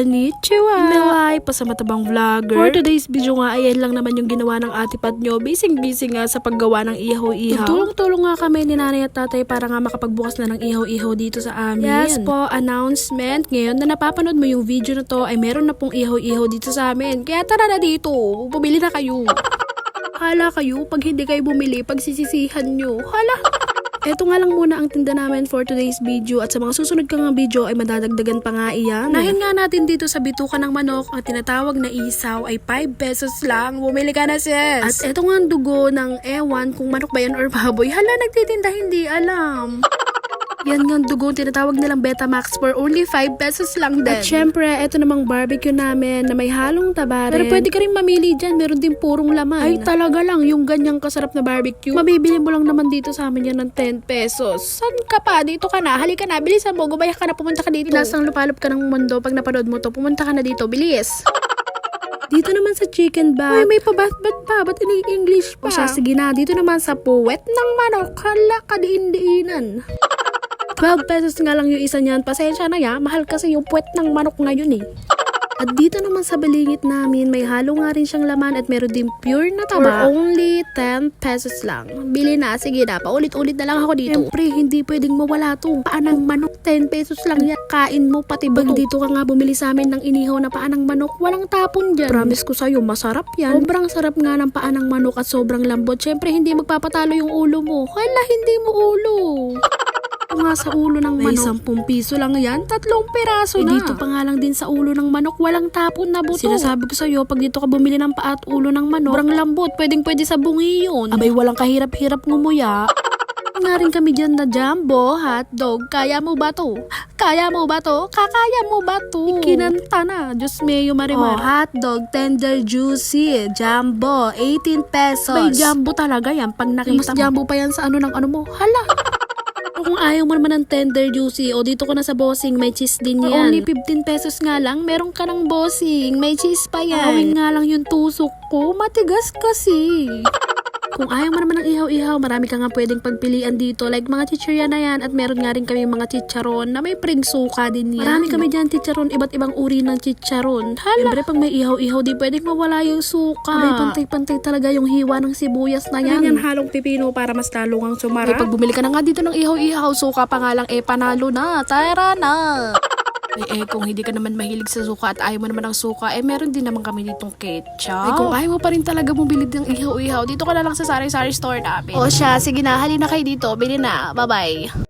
Konnichiwa! Inaway pa sa matabang vlogger. For today's video nga, ayan lang naman yung ginawa ng ate Pat nyo. Busy nga sa paggawa ng ihaw-ihaw. Tulong-tulong nga kami ni nanay at tatay para nga makapagbukas na ng ihaw-ihaw dito sa amin. Yes po, announcement. Ngayon na napapanood mo yung video na to, ay meron na pong ihaw-ihaw dito sa amin. Kaya tara na dito, bumili na kayo. Hala kayo, pag hindi kayo bumili, pagsisisihan nyo. Hala! Eto nga lang muna ang tinda namin for today's video at sa mga susunod kang video ay madadagdagan pa nga iyan. Nahin nga natin dito sa bituka ng manok ang tinatawag na isaw ay 5 pesos lang. Bumili ka na sis! At eto nga ang dugo ng ewan kung manok ba yan or baboy. Hala, nagtitinda hindi alam. Yan nga ang dugo tinatawag nilang Betamax for only 5 pesos lang din. At syempre, eto namang barbecue namin na may halong taba rin. Pero pwede ka rin mamili dyan, meron din purong laman. Ay talaga lang, yung ganyang kasarap na barbecue. Mabibili mo lang naman dito sa amin yan ng 10 pesos. San ka pa? Dito ka na. Halika na, bilisan mo. Gumaya ka na, pumunta ka dito. Lasang lupalop ka ng mundo pag napanood mo to. Pumunta ka na dito, bilis. Dito naman sa chicken back. Uy, may pabat-bat pa. Ba't ini-English pa? O siya, sige na. Dito naman sa puwet ng manok. Hala, kadiin-diinan. 12 pesos nga lang yung isa niyan. Pasensya na ya, mahal kasi yung puwet ng manok ngayon eh. At dito naman sa balingit namin, may halo nga rin siyang laman at meron din pure na taba. For only 10 pesos lang. Bili na, sige na, paulit-ulit na lang ako dito. Siyempre, hindi pwedeng mawala to. Paanang manok, 10 pesos lang yan. Kain mo pati ba? Pag dito ka nga bumili sa amin ng inihaw na paanang manok, walang tapon dyan. Promise ko sa'yo, masarap yan. Sobrang sarap nga ng paanang manok at sobrang lambot. Siyempre, hindi magpapatalo yung ulo mo. Hala, hindi mo ulo. Nga sa ulo ng manok. May 10 piso lang yan, 3 peraso na. Dito pa nga lang din sa ulo ng manok, walang tapon na buto. Sinasabi ko sa'yo, pag dito ka bumili ng paa at ulo ng manok, sobrang lambot, pwede sa bungi yun. Abay, walang kahirap-hirap ngumuya. Nga rin kami dyan na jumbo, hotdog, kaya mo ba to? Kaya mo ba to? Kakaya mo ba to? Ikinanta na, Diyos mayo marimar. Hotdog, tender, juicy, jumbo, 18 pesos. Bay, jumbo talaga yan, pag nakita mas mo. Jumbo pa yan sa ano ng ano mo, hala. Kung ayaw mo naman ng tender juicy o dito ko na sa bossing, may cheese din yan. Only 15 pesos nga lang, meron ka ng bossing, may cheese pa yan. Awing nga lang yung tusok ko, matigas kasi. Kung ayaw mo naman ng ihaw-ihaw, marami ka nga pwedeng pagpilian dito. Like mga chichirya na yan at meron nga rin kami mga chicharon na may pring suka din yan. Marami kami dyan chicharon, iba't ibang uri ng chicharon. Hala! Siyempre pag may ihaw-ihaw, di pwedeng mawala yung suka. May pantay-pantay talaga yung hiwa ng sibuyas na yan. Yan halong pipino para mas lalo ang sumara. Pag bumili ka na nga dito ng ihaw-ihaw, suka pa nga lang panalo na. Tara na! Kung hindi ka naman mahilig sa suka at ayaw mo naman ng suka, meron din naman kami ditong ketchup. Kung ayaw mo pa rin talaga bumili ng ihaw-ihaw, dito ka na lang sa sari-sari store namin. O siya, sige na, halina kayo dito, bili na, bye-bye.